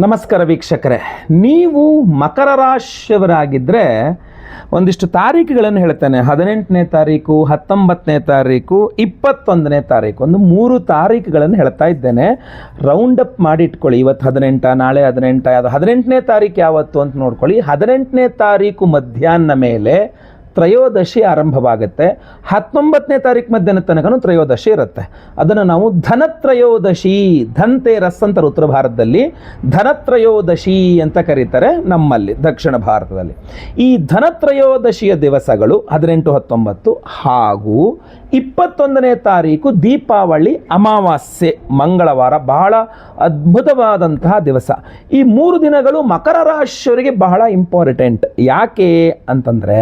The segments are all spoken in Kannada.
ನಮಸ್ಕಾರ ವೀಕ್ಷಕರೇ, ನೀವು ಮಕರ ರಾಶಿಯವರಾಗಿದ್ದರೆ ಒಂದಿಷ್ಟು ತಾರೀಕುಗಳನ್ನು ಹೇಳ್ತೇನೆ. 18ನೇ ತಾರೀಕು, 19ನೇ ತಾರೀಕು, 21ನೇ ತಾರೀಕು, ಒಂದು 3 ತಾರೀಕುಗಳನ್ನು ಹೇಳ್ತಾ ಇದ್ದೇನೆ. ರೌಂಡ್ ಅಪ್ ಮಾಡಿ ಇಟ್ಕೊಳ್ಳಿ. ಇವತ್ತು 18, ನಾಳೆ 18, ಅದು 18ನೇ ತಾರೀಕು ಯಾವತ್ತು ಅಂತ ನೋಡ್ಕೊಳ್ಳಿ. 18ನೇ ತಾರೀಕು ಮಧ್ಯಾಹ್ನ ಮೇಲೆ ತ್ರಯೋದಶಿ ಆರಂಭವಾಗುತ್ತೆ. 19ನೇ ತಾರೀಕು ಮಧ್ಯಾಹ್ನ ತನಕನೂ ತ್ರಯೋದಶಿ ಇರುತ್ತೆ. ಅದನ್ನು ನಾವು ಧನತ್ರಯೋದಶಿ, ಧನ್ತೇರಸ್ ಅಂತಾರೆ ಉತ್ತರ ಭಾರತದಲ್ಲಿ, ಧನತ್ರಯೋದಶಿ ಅಂತ ಕರೀತಾರೆ ನಮ್ಮಲ್ಲಿ ದಕ್ಷಿಣ ಭಾರತದಲ್ಲಿ. ಈ ಧನತ್ರಯೋದಶಿಯ ದಿವಸಗಳು 18, 19 ಹಾಗೂ 21ನೇ ತಾರೀಕು ದೀಪಾವಳಿ ಅಮಾವಾಸ್ಯೆ ಮಂಗಳವಾರ, ಬಹಳ ಅದ್ಭುತವಾದಂತಹ ದಿವಸ. ಈ 3 ದಿನಗಳು ಮಕರ ರಾಶಿಯವರಿಗೆ ಬಹಳ ಇಂಪಾರ್ಟೆಂಟ್. ಯಾಕೆ ಅಂತಂದರೆ,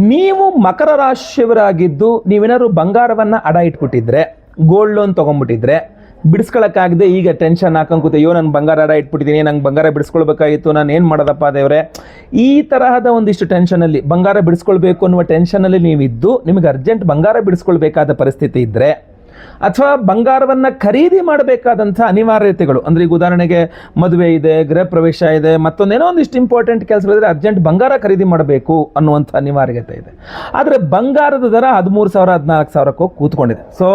ನೀವು ಮಕರ ರಾಶಿಯವರಾಗಿದ್ದು ನೀವೇನಾದ್ರು ಬಂಗಾರವನ್ನು ಅಡ ಇಟ್ಬಿಟ್ಟಿದ್ರೆ, ಗೋಲ್ಡ್ ಲೋನ್ ತೊಗೊಂಡ್ಬಿಟ್ಟಿದ್ರೆ, ಬಿಡಿಸ್ಕೊಳ್ಳೋಕ್ಕಾಗದೆ ಈಗ ಟೆನ್ಷನ್ ಹಾಕೊಂಡು ಕೂತೆ, ಅಯ್ಯೋ ನಾನು ಬಂಗಾರ ಅಡ ಇಟ್ಬಿಟ್ಟಿದ್ದೀನಿ, ನಂಗೆ ಬಂಗಾರ ಬಿಡಿಸ್ಕೊಳ್ಬೇಕಾಗಿತ್ತು, ನಾನು ಏನು ಮಾಡೋದಪ್ಪ ದೇವರೇ, ಈ ತರಹದ ಒಂದಿಷ್ಟು ಟೆನ್ಷನಲ್ಲಿ, ಬಂಗಾರ ಬಿಡಿಸ್ಕೊಳ್ಬೇಕು ಅನ್ನುವ ಟೆನ್ಷನಲ್ಲಿ ನೀವಿದ್ದು ನಿಮಗೆ ಅರ್ಜೆಂಟ್ ಬಂಗಾರ ಬಿಡಿಸ್ಕೊಳ್ಬೇಕಾದ ಪರಿಸ್ಥಿತಿ ಇದ್ದರೆ, ಅಥವಾ ಬಂಗಾರವನ್ನು ಖರೀದಿ ಮಾಡಬೇಕಾದಂಥ ಅನಿವಾರ್ಯತೆಗಳು, ಅಂದರೆ ಈಗ ಉದಾಹರಣೆಗೆ ಮದುವೆ ಇದೆ, ಗೃಹ ಪ್ರವೇಶ ಇದೆ, ಮತ್ತೊಂದೇನೋ ಒಂದಿಷ್ಟು ಇಂಪಾರ್ಟೆಂಟ್ ಕೆಲಸಗಳಿದ್ರೆ ಅರ್ಜೆಂಟ್ ಬಂಗಾರ ಖರೀದಿ ಮಾಡಬೇಕು ಅನ್ನುವಂಥ ಅನಿವಾರ್ಯತೆ ಇದೆ. ಆದರೆ ಬಂಗಾರದ ದರ 13,000 14,000 ಹೋಗಿ ಕೂತ್ಕೊಂಡಿದೆ. ಸೊ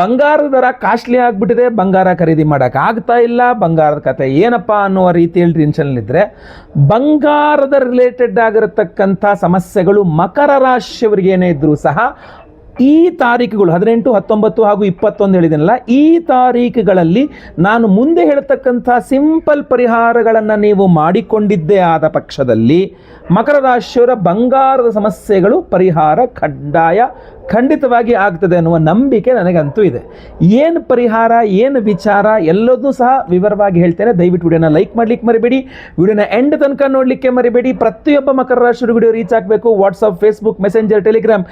ಬಂಗಾರದ ದರ ಕಾಸ್ಟ್ಲಿ ಆಗಿಬಿಟ್ಟಿದೆ, ಬಂಗಾರ ಖರೀದಿ ಮಾಡೋಕ್ಕಾಗ್ತಾ ಇಲ್ಲ, ಬಂಗಾರದ ಕತೆ ಏನಪ್ಪ ಅನ್ನುವ ರೀತಿಯಲ್ಲಿ ಟೆನ್ಷನ್ನಲ್ಲಿದ್ದರೆ, ಬಂಗಾರದ ರಿಲೇಟೆಡ್ ಆಗಿರತಕ್ಕಂಥ ಸಮಸ್ಯೆಗಳು ಮಕರ ರಾಶಿಯವರಿಗೆ ಏನೇ ಇದ್ದರೂ ಸಹ ಈ ತಾರೀಕುಗಳು 18, 19 ಹಾಗೂ 21 ಹೇಳಿದನಲ್ಲ, ಈ ತಾರೀಕುಗಳಲ್ಲಿ ನಾನು ಮುಂದೆ ಹೇಳ್ತಕ್ಕಂಥ ಸಿಂಪಲ್ ಪರಿಹಾರಗಳನ್ನು ನೀವು ಮಾಡಿಕೊಂಡಿದ್ದೇ ಆದ ಪಕ್ಷದಲ್ಲಿ ಮಕರ ರಾಶಿಯವರ ಬಂಗಾರದ ಸಮಸ್ಯೆಗಳು ಪರಿಹಾರ ಖಂಡಿತವಾಗಿ ಆಗ್ತದೆ ಅನ್ನುವ ನಂಬಿಕೆ ನನಗಂತೂ ಇದೆ. ಏನು ಪರಿಹಾರ, ಏನು ವಿಚಾರ ಎಲ್ಲದೂ ಸಹ ವಿವರವಾಗಿ ಹೇಳ್ತೇನೆ. ದಯವಿಟ್ಟು ವಿಡಿಯೋನ ಲೈಕ್ ಮಾಡಲಿಕ್ಕೆ ಮರಿಬೇಡಿ, ವಿಡಿಯೋನ ಎಂಡ್ ತನಕ ನೋಡಲಿಕ್ಕೆ ಮರಿಬೇಡಿ. ಪ್ರತಿಯೊಬ್ಬ ಮಕರ ರಾಶಿಯವರು ವಿಡಿಯೋ ರೀಚ್ ಆಗಬೇಕು. ವಾಟ್ಸಪ್, ಫೇಸ್ಬುಕ್, ಮೆಸೆಂಜರ್, ಟೆಲಿಗ್ರಾಮ್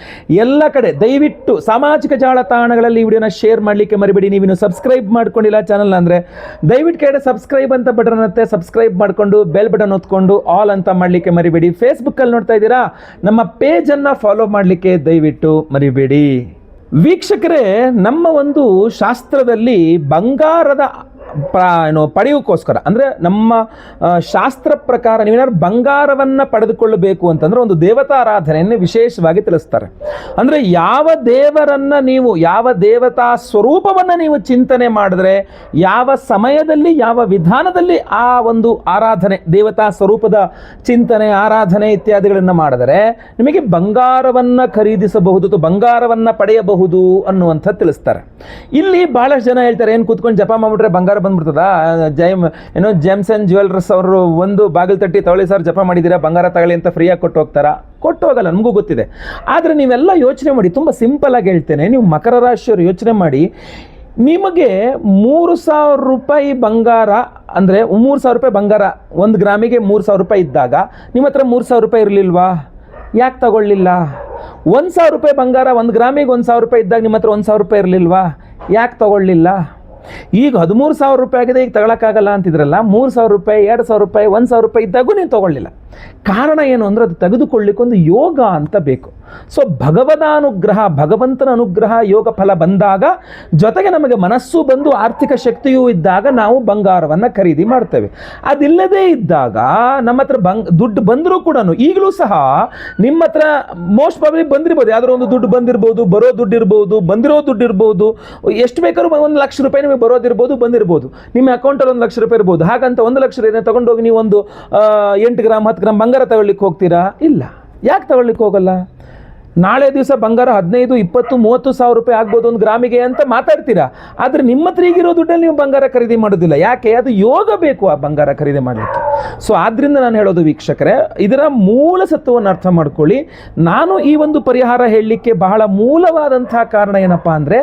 ಎಲ್ಲ ಕಡೆ ದಯವಿಟ್ಟು ಸಾಮಾಜಿಕ ಜಾಲತಾಣಗಳಲ್ಲಿ ವಿಡಿಯೋನ ಶೇರ್ ಮಾಡಲಿಕ್ಕೆ ಮರಿಬೇಡಿ. ನೀವಿನ್ನು ಸಬ್ಸ್ಕ್ರೈಬ್ ಮಾಡ್ಕೊಂಡಿಲ್ಲ ಚಾನಲ್ ಅಂದರೆ ದಯವಿಟ್ಟು ಕೆಳಗಡೆ ಸಬ್ಸ್ಕ್ರೈಬ್ ಅಂತ ಬಟನ್ ಇರುತ್ತೆ, ಸಬ್ಸ್ಕ್ರೈಬ್ ಮಾಡಿಕೊಂಡು ಬೆಲ್ ಬಟನ್ ಒತ್ಕೊಂಡು ಆಲ್ ಅಂತ ಮಾಡಲಿಕ್ಕೆ ಮರಿಬೇಡಿ. ಫೇಸ್ಬುಕ್ಕಲ್ಲಿ ನೋಡ್ತಾ ಇದ್ದೀರಾ, ನಮ್ಮ ಪೇಜನ್ನು ಫಾಲೋ ಮಾಡಲಿಕ್ಕೆ ದಯವಿಟ್ಟು ಮರಿಬೇಡಿ. ವೀಕ್ಷಕರೇ, ನಮ್ಮ ಒಂದು ಶಾಸ್ತ್ರದಲ್ಲಿ ಬಂಗಾರದ ಪಡೆಯೋಕ್ಕೋಸ್ಕರ, ಅಂದರೆ ನಮ್ಮ ಶಾಸ್ತ್ರ ಪ್ರಕಾರ ನೀವೇನಾದ್ರು ಬಂಗಾರವನ್ನು ಪಡೆದುಕೊಳ್ಳಬೇಕು ಅಂತಂದರೆ ಒಂದು ದೇವತಾ ಆರಾಧನೆಯನ್ನು ವಿಶೇಷವಾಗಿ ತಿಳಿಸ್ತಾರೆ. ಅಂದರೆ ಯಾವ ದೇವರನ್ನು ನೀವು, ಯಾವ ದೇವತಾ ಸ್ವರೂಪವನ್ನು ನೀವು ಚಿಂತನೆ ಮಾಡಿದ್ರೆ, ಯಾವ ಸಮಯದಲ್ಲಿ, ಯಾವ ವಿಧಾನದಲ್ಲಿ ಆ ಒಂದು ಆರಾಧನೆ, ದೇವತಾ ಸ್ವರೂಪದ ಚಿಂತನೆ, ಆರಾಧನೆ ಇತ್ಯಾದಿಗಳನ್ನು ಮಾಡಿದರೆ ನಿಮಗೆ ಬಂಗಾರವನ್ನು ಖರೀದಿಸಬಹುದು ಅಥವಾ ಬಂಗಾರವನ್ನು ಪಡೆಯಬಹುದು ಅನ್ನುವಂಥ ತಿಳಿಸ್ತಾರೆ. ಇಲ್ಲಿ ಬಹಳಷ್ಟು ಜನ ಹೇಳ್ತಾರೆ, ಏನು ಕೂತ್ಕೊಂಡು ಜಪ ಮಾಡಿಬಿಟ್ರೆ ಬಂಗಾರ ಬಂದ್ಬಿಡ್ತದ, ಜೆಮ್ಸ್ ಅಂಡ್ ಜ್ಯುವೆಲ್ಲರ್ಸ್ ಅವರು ಒಂದು ಬಾಗಿಲು ತಟ್ಟಿ ತಗೊಳ್ಳಿ ಸರ್ ಜಪ ಮಾಡಿದ್ದೀರಾ ಬಂಗಾರ ತಗೊಳ್ಳಿ ಅಂತ ಫ್ರೀಯಾಗಿ ಕೊಟ್ಟು ಹೋಗ್ತಾರಾ? ಕೊಟ್ಟು ಹೋಗಲ್ಲ, ನಮಗೂ ಗೊತ್ತಿದೆ. ಆದರೆ ನೀವೆಲ್ಲ ಯೋಚನೆ ಮಾಡಿ, ತುಂಬ ಸಿಂಪಲ್ ಆಗಿ ಹೇಳ್ತೇನೆ, ನೀವು ಮಕರ ರಾಶಿಯವರು ಯೋಚನೆ ಮಾಡಿ, ನಿಮಗೆ 3,000 ರೂಪಾಯಿ ಬಂಗಾರ, ಅಂದರೆ 3,000 ರೂಪಾಯಿ ಬಂಗಾರ, 1 ಗ್ರಾಮಿಗೆ 3,000 ರೂಪಾಯಿ ಇದ್ದಾಗ ನಿಮ್ಮ ಹತ್ರ 3,000 ರೂಪಾಯಿ ಇರಲಿಲ್ವಾ? ಯಾಕೆ ತಗೊಳ್ಳಿಲ್ಲ? 1,000 ರೂಪಾಯಿ ಬಂಗಾರ, 1 ಗ್ರಾಮಿಗೆ 1,000 ರೂಪಾಯಿ ಇದ್ದಾಗ ನಿಮ್ಮ ಹತ್ರ 1,000 ರೂಪಾಯಿ ಇರಲಿಲ್ವಾ? ಯಾಕೆ ತಗೊಳ್ಳಿಲ್ಲ? ಈಗ 13,000 ರೂಪಾಯಿ ಆಗಿದೆ, ಈಗ ತಗೊಳಕ್ಕಾಗಲ್ಲ ಅಂತಿದ್ರಲ್ಲ, 3,000 ರೂಪಾಯಿ, 2,000 ರೂಪಾಯಿ, 1,000 ರೂಪಾಯಿ ಇದ್ದಾಗೂ ನೀವು ತಗೊಳ್ಳಿಲ್ಲ. ಕಾರಣ ಏನು ಅಂದರೆ, ಅದು ತೆಗೆದುಕೊಳ್ಳಿಕ್ಕೊಂದು ಯೋಗ ಅಂತ ಬೇಕು. ಸೊ ಭಗವದಾನುಗ್ರಹ, ಭಗವಂತನ ಅನುಗ್ರಹ, ಯೋಗ ಫಲ ಬಂದಾಗ, ಜೊತೆಗೆ ನಮಗೆ ಮನಸ್ಸು ಬಂದು ಆರ್ಥಿಕ ಶಕ್ತಿಯೂ ಇದ್ದಾಗ ನಾವು ಬಂಗಾರವನ್ನು ಖರೀದಿ ಮಾಡ್ತೇವೆ. ಅದಿಲ್ಲದೇ ಇದ್ದಾಗ ನಮ್ಮ ಹತ್ರ ದುಡ್ಡು ಬಂದರೂ ಕೂಡ, ಈಗಲೂ ಸಹ ನಿಮ್ಮ ಹತ್ರ ಮೋಸ್ಟ್ ಪ್ರಾಬಬ್ಲಿ ಬಂದಿರ್ಬೋದು, ಯಾವ್ದಾದ್ರು ಒಂದು ದುಡ್ಡು ಬಂದಿರ್ಬೋದು, ಬರೋ ದುಡ್ಡು ಇರ್ಬೋದು, ಬಂದಿರೋ ದುಡ್ಡು ಇರ್ಬೋದು, ಎಷ್ಟು ಬೇಕಾದ್ರೂ 1 ಲಕ್ಷ ರೂಪಾಯಿ ನಿಮಗೆ ಬರೋದಿರ್ಬೋದು, ಬಂದಿರ್ಬೋದು, ನಿಮ್ಮ ಅಕೌಂಟಲ್ಲಿ 1 ಲಕ್ಷ ರೂಪಾಯಿ ಇರ್ಬೋದು. ಹಾಗಂತ 1 ಲಕ್ಷ ರೂಪಾಯಿ ತಗೊಂಡೋಗಿ ನೀವು ಒಂದು 8 ಗ್ರಾಮ್ 10 ಗ್ರಾಮ್ ಬಂಗಾರ ತಗೊಳ್ಳಿಕ್ಕೆ ಹೋಗ್ತೀರಾ? ಇಲ್ಲ. ಯಾಕೆ ತಗೊಳ್ಳಿಕ್ಕೆ ಹೋಗಲ್ಲ? ನಾಳೆ ದಿವಸ ಬಂಗಾರ 15, 20, 30,000 ರೂಪಾಯಿ ಆಗ್ಬೋದು 1 ಗ್ರಾಮಿಗೆ ಅಂತ ಮಾತಾಡ್ತೀರಾ. ಆದರೆ ನಿಮ್ಮ ಹತ್ರ ಈಗಿರೋ ದುಡ್ಡಲ್ಲಿ ನೀವು ಬಂಗಾರ ಖರೀದಿ ಮಾಡೋದಿಲ್ಲ. ಯಾಕೆ? ಅದು ಯೋಗ ಬೇಕು ಆ ಬಂಗಾರ ಖರೀದಿ ಮಾಡಲಿಕ್ಕೆ. ಸೊ ಆದ್ದರಿಂದ ನಾನು ಹೇಳೋದು ವೀಕ್ಷಕರೇ, ಇದರ ಮೂಲ ಸತ್ವವನ್ನು ಅರ್ಥ ಮಾಡ್ಕೊಳ್ಳಿ. ನಾನು ಈ ಒಂದು ಪರಿಹಾರ ಹೇಳಲಿಕ್ಕೆ ಬಹಳ ಮೂಲವಾದಂಥ ಕಾರಣ ಏನಪ್ಪ ಅಂದರೆ,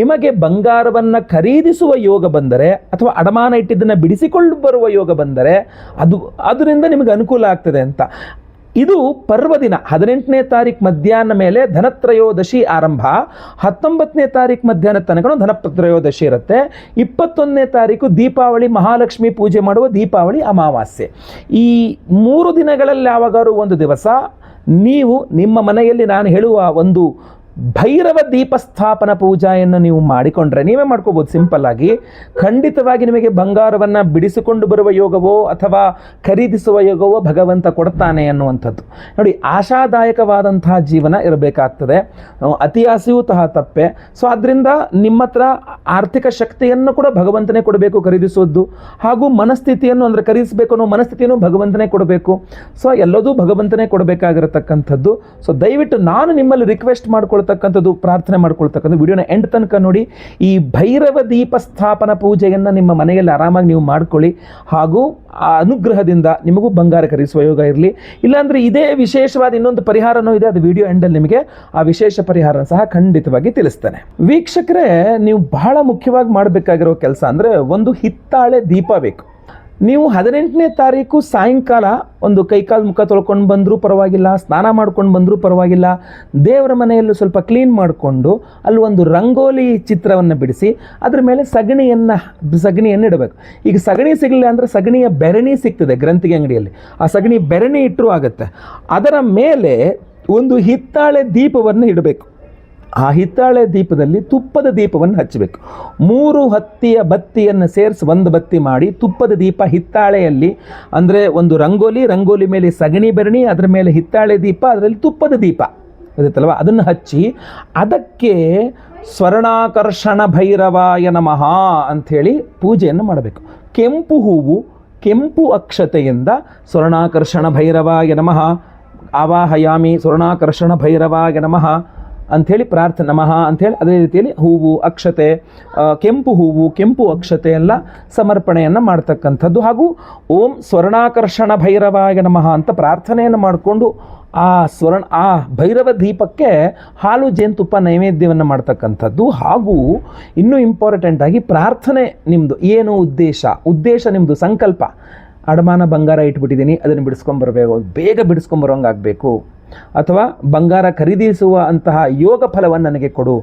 ನಿಮಗೆ ಬಂಗಾರವನ್ನು ಖರೀದಿಸುವ ಯೋಗ ಬಂದರೆ, ಅಥವಾ ಅಡಮಾನ ಇಟ್ಟಿದ್ದನ್ನು ಬಿಡಿಸಿಕೊಂಡು ಬರುವ ಯೋಗ ಬಂದರೆ, ಅದರಿಂದ ನಿಮಗೆ ಅನುಕೂಲ ಆಗ್ತದೆ ಅಂತ. ಇದು ಪರ್ವದಿನ 18ನೇ ತಾರೀಕು ಮಧ್ಯಾಹ್ನ ಮೇಲೆ ಧನತ್ರಯೋದಶಿ ಆರಂಭ, 19ನೇ ತಾರೀಕು ಮಧ್ಯಾಹ್ನ ತನಕ ಧನತ್ರಯೋದಶಿ ಇರುತ್ತೆ, 21ನೇ ತಾರೀಕು ದೀಪಾವಳಿ, ಮಹಾಲಕ್ಷ್ಮಿ ಪೂಜೆ ಮಾಡುವ ದೀಪಾವಳಿ ಅಮಾವಾಸ್ಯೆ. ಈ 3 ದಿನಗಳಲ್ಲಿ ಯಾವಾಗಾದ್ರೂ ಒಂದು ದಿವಸ ನೀವು ನಿಮ್ಮ ಮನೆಯಲ್ಲಿ ನಾನು ಹೇಳುವ ಒಂದು ಭೈರವ ದೀಪ ಸ್ಥಾಪನ ಪೂಜೆಯನ್ನು ನೀವು ಮಾಡಿಕೊಂಡ್ರೆ, ನೀವೇ ಮಾಡ್ಕೋಬೋದು ಸಿಂಪಲ್ ಆಗಿ, ಖಂಡಿತವಾಗಿ ನಿಮಗೆ ಬಂಗಾರವನ್ನು ಬಿಡಿಸಿಕೊಂಡು ಬರುವ ಯೋಗವೋ ಅಥವಾ ಖರೀದಿಸುವ ಯೋಗವೋ ಭಗವಂತ ಕೊಡ್ತಾನೆ ಅನ್ನುವಂಥದ್ದು. ನೋಡಿ, ಆಶಾದಾಯಕವಾದಂತಹ ಜೀವನ ಇರಬೇಕಾಗ್ತದೆ. ಅತಿ ಆಸೆಯೂ ತಪ್ಪೆ. ಸೊ ಅದರಿಂದ ನಿಮ್ಮ ಹತ್ರ ಆರ್ಥಿಕ ಶಕ್ತಿಯನ್ನು ಕೂಡ ಭಗವಂತನೇ ಕೊಡಬೇಕು ಖರೀದಿಸೋದು, ಹಾಗೂ ಮನಸ್ಥಿತಿಯನ್ನು ಅಂದರೆ ಖರೀದಿಸಬೇಕು ಅನ್ನೋ ಮನಸ್ಥಿತಿಯನ್ನು ಭಗವಂತನೇ ಕೊಡಬೇಕು. ಸೊ ಎಲ್ಲದೂ ಭಗವಂತನೇ ಕೊಡಬೇಕಾಗಿರತಕ್ಕಂಥದ್ದು. ಸೊ ದಯವಿಟ್ಟು ನಾನು ನಿಮ್ಮಲ್ಲಿ ರಿಕ್ವೆಸ್ಟ್ ಮಾಡ್ಕೊಳ್ತಕ್ಕಂಥದ್ದು, ಪ್ರಾರ್ಥನೆ ಮಾಡ್ಕೊಳ್ತಕ್ಕಂಥದ್ದು, ವಿಡಿಯೋನ ಎಂಡ್ ತನಕ ನೋಡಿ. ಈ ಭೈರವ ದೀಪ ಸ್ಥಾಪನ ಪೂಜೆಯನ್ನು ನಿಮ್ಮ ಮನೆಯಲ್ಲಿ ಆರಾಮಾಗಿ ನೀವು ಮಾಡ್ಕೊಳ್ಳಿ, ಹಾಗೂ ಆ ಅನುಗ್ರಹದಿಂದ ನಿಮಗೂ ಬಂಗಾರ ಖರೀದಿಸುವ ಯೋಗ ಇರಲಿ. ಇಲ್ಲಾಂದರೆ ಇದೇ ವಿಶೇಷವಾದ ಇನ್ನೊಂದು ಪರಿಹಾರನೂ ಇದೆ, ಅದು ವಿಡಿಯೋ ಎಂಡಲ್ಲಿ ನಿಮಗೆ ಆ ವಿಶೇಷ ಪರಿಹಾರ ಸಹ ಖಂಡಿತವಾಗಿ ತಿಳಿಸ್ತೇನೆ. ವೀಕ್ಷಕರೇ, ನೀವು ಬಹಳ ಮುಖ್ಯವಾಗಿ ಮಾಡಬೇಕಾಗಿರೋ ಕೆಲಸ ಅಂದರೆ ಒಂದು ಹಿತ್ತಾಳೆ ದೀಪ ಬೇಕು. ನೀವು 18ನೇ ತಾರೀಕು ಸಾಯಂಕಾಲ ಒಂದು ಕೈಕಾಲು ಮುಖ ತೊಳ್ಕೊಂಡು ಬಂದರೂ ಪರವಾಗಿಲ್ಲ, ಸ್ನಾನ ಮಾಡ್ಕೊಂಡು ಬಂದರೂ ಪರವಾಗಿಲ್ಲ, ದೇವರ ಮನೆಯಲ್ಲೂ ಸ್ವಲ್ಪ ಕ್ಲೀನ್ ಮಾಡಿಕೊಂಡು ಅಲ್ಲಿ ಒಂದು ರಂಗೋಲಿ ಚಿತ್ರವನ್ನು ಬಿಡಿಸಿ ಅದ್ರ ಮೇಲೆ ಸಗಣಿಯನ್ನು ಇಡಬೇಕು. ಈಗ ಸಗಣಿ ಸಿಗಲಿಲ್ಲ ಅಂದರೆ ಸಗಣಿಯ ಬೆರಣಿ ಸಿಗ್ತದೆ ಗ್ರಂಥಿಗೆ ಅಂಗಡಿಯಲ್ಲಿ, ಆ ಸಗಣಿ ಬೆರಣಿ ಇಟ್ಟರೂ ಆಗುತ್ತೆ. ಅದರ ಮೇಲೆ ಒಂದು ಹಿತ್ತಾಳೆ ದೀಪವನ್ನು ಇಡಬೇಕು. ಆ ಹಿತ್ತಾಳೆ ದೀಪದಲ್ಲಿ ತುಪ್ಪದ ದೀಪವನ್ನು ಹಚ್ಚಬೇಕು. 3 ಹತ್ತಿಯ ಬತ್ತಿಯನ್ನು ಸೇರಿಸಿ ಒಂದು ಬತ್ತಿ ಮಾಡಿ ತುಪ್ಪದ ದೀಪ ಹಿತ್ತಾಳೆಯಲ್ಲಿ, ಅಂದರೆ ಒಂದು ರಂಗೋಲಿ ಮೇಲೆ ಸಗಣಿ ಬೆರಣಿ, ಅದರ ಮೇಲೆ ಹಿತ್ತಾಳೆ ದೀಪ, ಅದರಲ್ಲಿ ತುಪ್ಪದ ದೀಪ ಇರುತ್ತಲ್ವ, ಅದನ್ನು ಹಚ್ಚಿ ಅದಕ್ಕೆ ಸ್ವರ್ಣಾಕರ್ಷಣ ಭೈರವಾಯ ನಮಃ ಅಂಥೇಳಿ ಪೂಜೆಯನ್ನು ಮಾಡಬೇಕು. ಕೆಂಪು ಹೂವು, ಕೆಂಪು ಅಕ್ಷತೆಯಿಂದ ಸ್ವರ್ಣಾಕರ್ಷಣ ಭೈರವಾಯ ನಮಃ ಆವಾಹಯಾಮಿ ಸ್ವರ್ಣಾಕರ್ಷಣ ಭೈರವಾಯ ನಮಃ ಅಂಥೇಳಿ ಪ್ರಾರ್ಥನೆ, ನಮಃ ಅಂಥೇಳಿ ಅದೇ ರೀತಿಯಲ್ಲಿ ಹೂವು, ಅಕ್ಷತೆ, ಕೆಂಪು ಹೂವು, ಕೆಂಪು ಅಕ್ಷತೆ ಎಲ್ಲ ಸಮರ್ಪಣೆಯನ್ನು ಮಾಡ್ತಕ್ಕಂಥದ್ದು. ಹಾಗೂ ಓಂ ಸ್ವರ್ಣಾಕರ್ಷಣ ಭೈರವಾಯ ನಮಃ ಅಂತ ಪ್ರಾರ್ಥನೆಯನ್ನು ಮಾಡಿಕೊಂಡು ಆ ಭೈರವ ದೀಪಕ್ಕೆ ಹಾಲು ಜೇನುತುಪ್ಪ ನೈವೇದ್ಯವನ್ನು ಮಾಡ್ತಕ್ಕಂಥದ್ದು. ಹಾಗೂ ಇನ್ನೂ ಇಂಪಾರ್ಟೆಂಟಾಗಿ ಪ್ರಾರ್ಥನೆ ನಿಮ್ಮದು ಏನು ಉದ್ದೇಶ ನಿಮ್ಮದು ಸಂಕಲ್ಪ, ಅಡಮಾನ ಬಂಗಾರ ಇಟ್ಬಿಟ್ಟಿದ್ದೀನಿ, ಅದನ್ನು ಬಿಡಿಸ್ಕೊಂಬರ್ಬೇಕು, ಬೇಗ ಬಿಡಿಸ್ಕೊಂಬರೋಂಗಾಗಬೇಕು, ಅಥವಾ ಬಂಗಾರ ಖರೀದಿಸುವ ಅಂತಹ ಯೋಗ ಫಲವನ್ನು ನನಗೆ ಕೊಡು,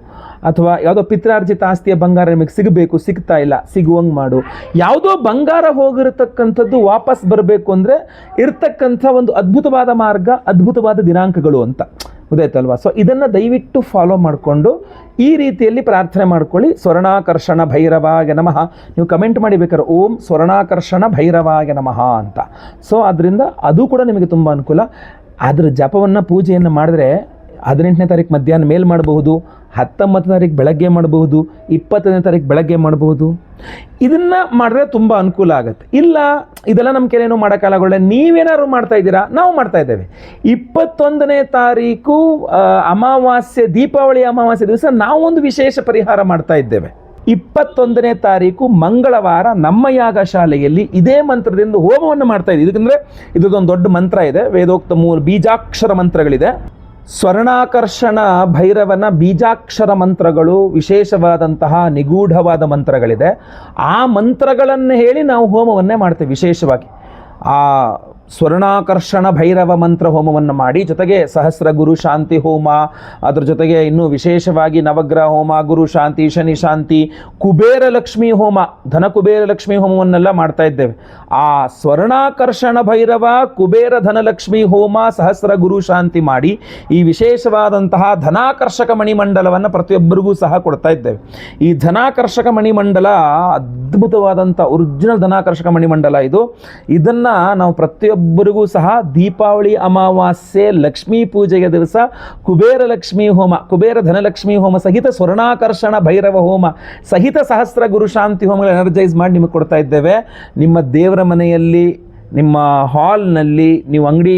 ಅಥವಾ ಯಾವುದೋ ಪಿತ್ರಾರ್ಜಿತ ಆಸ್ತಿಯ ಬಂಗಾರ ನಿಮಗೆ ಸಿಗಬೇಕು, ಸಿಗ್ತಾ ಇಲ್ಲ, ಸಿಗುವಂಗೆ ಮಾಡು. ಯಾವುದೋ ಬಂಗಾರ ಹೋಗಿರತಕ್ಕಂಥದ್ದು ವಾಪಸ್ ಬರಬೇಕು ಅಂದರೆ ಇರ್ತಕ್ಕಂಥ ಒಂದು ಅದ್ಭುತವಾದ ಮಾರ್ಗ, ಅದ್ಭುತವಾದ ದಿನಾಂಕಗಳು ಅಂತ ಗೊತ್ತಾಯ್ತಲ್ವಾ. ಸೊ ಇದನ್ನು ದಯವಿಟ್ಟು ಫಾಲೋ ಮಾಡಿಕೊಂಡು ಈ ರೀತಿಯಲ್ಲಿ ಪ್ರಾರ್ಥನೆ ಮಾಡ್ಕೊಳ್ಳಿ. ಸ್ವರ್ಣಾಕರ್ಷಣ ಭೈರವಾಯ ನಮಃ ನೀವು ಕಮೆಂಟ್ ಮಾಡಿ ಬೇಕಾದ್ರೆ ಓಂ ಸ್ವರ್ಣಾಕರ್ಷಣ ಭೈರವಾಯ ನಮಃ ಅಂತ. ಸೊ ಅದರಿಂದ ಅದು ಕೂಡ ನಿಮಗೆ ತುಂಬ ಅನುಕೂಲ. ಅದರ ಜಪವನ್ನು ಪೂಜೆಯನ್ನು ಮಾಡಿದ್ರೆ 18ನೇ ತಾರೀಕು ಮಧ್ಯಾಹ್ನ ಮೇಲೆ ಮಾಡಬಹುದು, 19ನೇ ತಾರೀಕು ಬೆಳಗ್ಗೆ ಮಾಡಬಹುದು, 20ನೇ ತಾರೀಕು ಬೆಳಗ್ಗೆ ಮಾಡಬಹುದು. ಇದನ್ನು ಮಾಡಿದ್ರೆ ತುಂಬ ಅನುಕೂಲ ಆಗುತ್ತೆ. ಇಲ್ಲ ಇದೆಲ್ಲ ನಮ್ಮ ಕೈಲೇನೂ ಮಾಡೋಕ್ಕಾಗಲ್ಲ, ನೀವೇನಾದ್ರು ಮಾಡ್ತಾ ಇದ್ದೀರಾ, ನಾವು ಮಾಡ್ತಾ ಇದ್ದೇವೆ. 21ನೇ ತಾರೀಕು ಅಮಾವಾಸ್ಯೆ, ದೀಪಾವಳಿ ಅಮಾವಾಸ್ಯೆ ದಿವಸ ನಾವೊಂದು ವಿಶೇಷ ಪರಿಹಾರ ಮಾಡ್ತಾ ಇದ್ದೇವೆ. 21ನೇ ತಾರೀಕು ಮಂಗಳವಾರ ನಮ್ಮ ಯಾಗಶಾಲೆಯಲ್ಲಿ ಇದೇ ಮಂತ್ರದಿಂದ ಹೋಮವನ್ನು ಮಾಡ್ತಾ ಇದ್ದೀವಿ. ಇದಕ್ಕೆಂದರೆ ಇದೊಂದು ದೊಡ್ಡ ಮಂತ್ರ ಇದೆ, ವೇದೋಕ್ತ ಬೀಜಾಕ್ಷರ ಮಂತ್ರಗಳಿದೆ. ಸ್ವರ್ಣಾಕರ್ಷಣ ಭೈರವನ ಬೀಜಾಕ್ಷರ ಮಂತ್ರಗಳು, ವಿಶೇಷವಾದಂತಹ ನಿಗೂಢವಾದ ಮಂತ್ರಗಳಿದೆ. ಆ ಮಂತ್ರಗಳನ್ನು ಹೇಳಿ ನಾವು ಹೋಮವನ್ನೇ ಮಾಡ್ತೇವೆ. ವಿಶೇಷವಾಗಿ ಆ ಸ್ವರ್ಣಾಕರ್ಷಣ ಭೈರವ ಮಂತ್ರ ಹೋಮವನ್ನು ಮಾಡಿ, ಜೊತೆಗೆ ಸಹಸ್ರ ಗುರು ಶಾಂತಿ ಹೋಮ, ಅದರ ಜೊತೆಗೆ ಇನ್ನೂ ವಿಶೇಷವಾಗಿ ನವಗ್ರಹ ಹೋಮ, ಗುರು ಶಾಂತಿ, ಶನಿ ಶಾಂತಿ, ಕುಬೇರ ಲಕ್ಷ್ಮೀ ಹೋಮ, ಧನ ಕುಬೇರ ಲಕ್ಷ್ಮೀ ಹೋಮವನ್ನೆಲ್ಲ ಮಾಡ್ತಾ ಇದ್ದೇವೆ. ಆ ಸ್ವರ್ಣಾಕರ್ಷಣ ಭೈರವ, ಕುಬೇರ ಧನಲಕ್ಷ್ಮೀ ಹೋಮ, ಸಹಸ್ರ ಗುರು ಶಾಂತಿ ಮಾಡಿ ಈ ವಿಶೇಷವಾದಂತಹ ಧನಾಕರ್ಷಕ ಮಣಿಮಂಡಲವನ್ನು ಪ್ರತಿಯೊಬ್ಬರಿಗೂ ಸಹ ಕೊಡ್ತಾ ಇದ್ದೇವೆ. ಈ ಧನಾಕರ್ಷಕ ಮಣಿಮಂಡಲ ಅದ್ಭುತವಾದಂಥ ಒರಿಜಿನಲ್ ಧನಾಕರ್ಷಕ ಮಣಿಮಂಡಲ ಇದು. ಇದನ್ನು ನಾವು ಪ್ರತಿಯೊಬ್ಬರಿಗೂ ಸಹ ದೀಪಾವಳಿ ಅಮಾವಾಸ್ಯೆ ಲಕ್ಷ್ಮೀ ಪೂಜೆಯ ದಿವಸ ಕುಬೇರ ಲಕ್ಷ್ಮೀ ಹೋಮ, ಕುಬೇರ ಧನಲಕ್ಷ್ಮೀ ಹೋಮ ಸಹಿತ ಸ್ವರ್ಣಾಕರ್ಷಣ ಭೈರವ ಹೋಮ ಸಹಿತ ಸಹಸ್ರ ಗುರು ಶಾಂತಿ ಹೋಮಗಳು ಎನರ್ಜೈಸ್ ಮಾಡಿ ನಿಮಗೆ ಕೊಡ್ತಾ ಇದ್ದೇವೆ. ನಿಮ್ಮ ದೇವರ ಮನೆಯಲ್ಲಿ, ನಿಮ್ಮ ಹಾಲ್ನಲ್ಲಿ, ನೀವು ಅಂಗಡಿ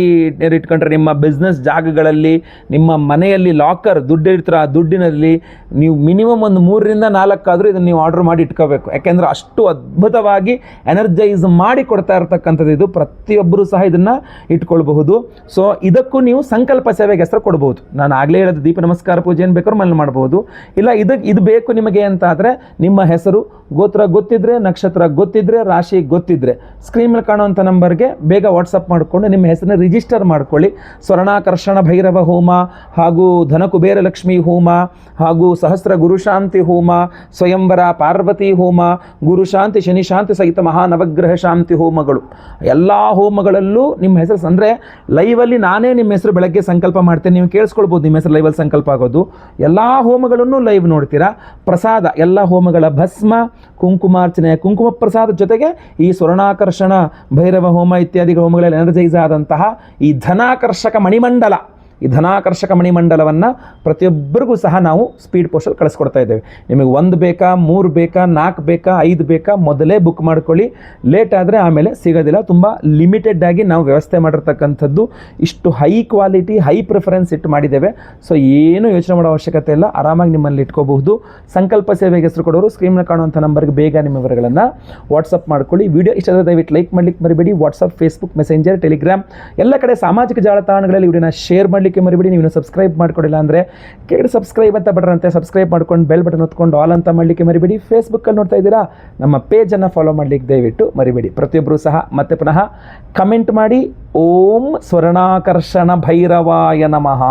ಇಟ್ಕೊಂಡ್ರೆ ನಿಮ್ಮ ಬಿಸ್ನೆಸ್ ಜಾಗಗಳಲ್ಲಿ, ನಿಮ್ಮ ಮನೆಯಲ್ಲಿ ಲಾಕರ್ ದುಡ್ಡು ಇರ್ತೀರ, ಆ ದುಡ್ಡಿನಲ್ಲಿ ನೀವು ಮಿನಿಮಮ್ ಒಂದು 3ರಿಂದ 4 ಆದರೂ ಇದನ್ನು ನೀವು ಆರ್ಡರ್ ಮಾಡಿ ಇಟ್ಕೋಬೇಕು. ಯಾಕೆಂದರೆ ಅಷ್ಟು ಅದ್ಭುತವಾಗಿ ಎನರ್ಜೈಸ್ ಮಾಡಿ ಕೊಡ್ತಾ ಇರ್ತಕ್ಕಂಥದ್ದು ಇದು. ಪ್ರತಿಯೊಬ್ಬರೂ ಸಹ ಇದನ್ನು ಇಟ್ಕೊಳ್ಬಹುದು. ಸೊ ಇದಕ್ಕೂ ನೀವು ಸಂಕಲ್ಪ ಸೇವೆಗೆ ಹೆಸರು ಕೊಡ್ಬೋದು. ನಾನು ಆಗಲೇ ಹೇಳಿದ ದೀಪ ನಮಸ್ಕಾರ ಪೂಜೆ ಏನು ಬೇಕಾದ್ರೂ ಮನೆ ಮಾಡ್ಬೋದು. ಇಲ್ಲ ಇದು ಬೇಕು ನಿಮಗೆ ಅಂತ ಆದರೆ ನಿಮ್ಮ ಹೆಸರು, ಗೋತ್ರ ಗೊತ್ತಿದ್ರೆ, ನಕ್ಷತ್ರ ಗೊತ್ತಿದ್ರೆ, ರಾಶಿ ಗೊತ್ತಿದ್ರೆ ಸ್ಕ್ರೀನ್ ಮೇಲೆ ಕಾಣುವಂಥ ನಂಬರ್ ನಂಬರ್ಗೆ ಬೇಗ ವಾಟ್ಸಪ್ ಮಾಡಿಕೊಂಡು ನಿಮ್ಮ ಹೆಸರನ್ನ ರಿಜಿಸ್ಟರ್ ಮಾಡ್ಕೊಳ್ಳಿ. ಸ್ವರ್ಣಾಕರ್ಷಣ ಭೈರವ ಹೋಮ ಹಾಗೂ ಧನಕುಬೇರ ಲಕ್ಷ್ಮೀ ಹೋಮ ಹಾಗೂ ಸಹಸ್ರ ಗುರುಶಾಂತಿ ಹೋಮ, ಸ್ವಯಂವರ ಪಾರ್ವತಿ ಹೋಮ, ಗುರುಶಾಂತಿ ಶನಿಶಾಂತಿ ಸಹಿತ ಮಹಾನವಗ್ರಹ ಶಾಂತಿ ಹೋಮಗಳು, ಎಲ್ಲ ಹೋಮಗಳಲ್ಲೂ ನಿಮ್ಮ ಹೆಸರು ಅಂದರೆ ಲೈವಲ್ಲಿ ನಾನೇ ನಿಮ್ಮ ಹೆಸರು ಬೆಳಗ್ಗೆ ಸಂಕಲ್ಪ ಮಾಡ್ತೇನೆ. ನೀವು ಕೇಳಿಸ್ಕೊಳ್ಬೋದು ನಿಮ್ಮ ಹೆಸರು ಲೈವಲ್ಲಿ ಸಂಕಲ್ಪ ಆಗೋದು. ಎಲ್ಲ ಹೋಮಗಳನ್ನು ಲೈವ್ ನೋಡ್ತೀರಾ. ಪ್ರಸಾದ ಎಲ್ಲ ಹೋಮಗಳ ಭಸ್ಮ, ಕುಂಕುಮಾರ್ಚನೆ, ಕುಂಕುಮ ಪ್ರಸಾದ ಜೊತೆಗೆ ಈ ಸ್ವರ್ಣಾಕರ್ಷಣ ಭೈರವ ಹೋಮ ಇತ್ಯಾದಿ ಹೋಮಗಳಲ್ಲಿ ಎನರ್ಜೈಸ್ ಆದಂತಹ ಈ ಧನಾಕರ್ಷಕ ಮಣಿಮಂಡಲ, ಈ ಧನಾಕರ್ಷಕ ಮಣಿಮಂಡಲವನ್ನು ಪ್ರತಿಯೊಬ್ಬರಿಗೂ ಸಹ ನಾವು ಸ್ಪೀಡ್ ಪೋಸ್ಟಲ್ಲಿ ಕಳಿಸ್ಕೊಡ್ತಾ ಇದ್ದೇವೆ. ನಿಮಗೆ 1 ಬೇಕಾ, 3 ಬೇಕಾ, 4 ಬೇಕಾ, 5 ಬೇಕಾ, ಮೊದಲೇ ಬುಕ್ ಮಾಡ್ಕೊಳ್ಳಿ. ಲೇಟ್ ಆದರೆ ಆಮೇಲೆ ಸಿಗೋದಿಲ್ಲ. ತುಂಬ ಲಿಮಿಟೆಡ್ ಆಗಿ ನಾವು ವ್ಯವಸ್ಥೆ ಮಾಡಿರ್ತಕ್ಕಂಥದ್ದು. ಇಷ್ಟು ಹೈ ಕ್ವಾಲಿಟಿ, ಹೈ ಪ್ರಿಫರೆನ್ಸ್ ಇಟ್ಟು ಮಾಡಿದ್ದೇವೆ. ಸೊ ಏನು ಯೋಚನೆ ಮಾಡೋ ಅವಶ್ಯಕತೆ ಇಲ್ಲ, ಆರಾಮಾಗಿ ನಿಮ್ಮಲ್ಲಿ ಇಟ್ಕೋಬಹುದು. ಸಂಕಲ್ಪ ಸೇವೆಗೆ ಹೆಸರು ಕೊಡೋರು ಸ್ಕ್ರೀನ್ನ ಕಾಣುವಂಥ ನಂಬರ್ಗೆ ಬೇಗ ನಿಮ್ಮ ವಿವರಗಳನ್ನು ವಾಟ್ಸಪ್ ಮಾಡ್ಕೊಳ್ಳಿ. ವಿಡಿಯೋ ಇಷ್ಟ ಆದರೆ ದಯವಿಟ್ಟು ಲೈಕ್ ಮಾಡಲಿಕ್ಕೆ ಮರಿಬೇಡಿ. ವಾಟ್ಸಪ್, ಫೇಸ್ಬುಕ್, ಮೆಸೆಂಜರ್, ಟೆಲಿಗ್ರಾಮ್ ಎಲ್ಲ ಕಡೆ ಸಾಮಾಜಿಕ ಜಾಲತಾಣಗಳಲ್ಲಿ ವಿಡಿಯೋನ ಶೇರ್ ಮಾಡಲಿಕ್ಕೆ ಮರಿಬೇಡಿ. ನೀವು ಸಬ್ಸ್ಕ್ರೈಬ್ ಮಾಡ್ಕೊಂಡಿಲ್ಲ ಅಂದರೆ ಕೆಳಗಡೆ ಸಬ್ಸ್ಕ್ರೈಬ್ ಅಂತ ಬಟನ್ ಸಬ್ಸ್ಕ್ರೈಬ್ ಮಾಡ್ಕೊಂಡು ಬೆಲ್ ಬಟನ್ ಹೊತ್ಕೊಂಡು ಆಲ್ ಅಂತ ಮಾಡಲಿಕ್ಕೆ ಮರಿಬೇಡಿ. ಫೇಸ್ಬುಕ್ಕಲ್ಲಿ ನೋಡ್ತಾ ಇದ್ದೀರಾ, ನಮ್ಮ ಪೇಜನ್ನು ಫಾಲೋ ಮಾಡಲಿಕ್ಕೆ ದಯವಿಟ್ಟು ಮರಿಬೇಡಿ. ಪ್ರತಿಯೊಬ್ಬರು ಸಹ ಮತ್ತೆ ಪುನಃ ಕಮೆಂಟ್ ಮಾಡಿ. ಓಂ ಸ್ವರ್ಣಾಕರ್ಷಣ ಭೈರವಾಯ ನಮಃ.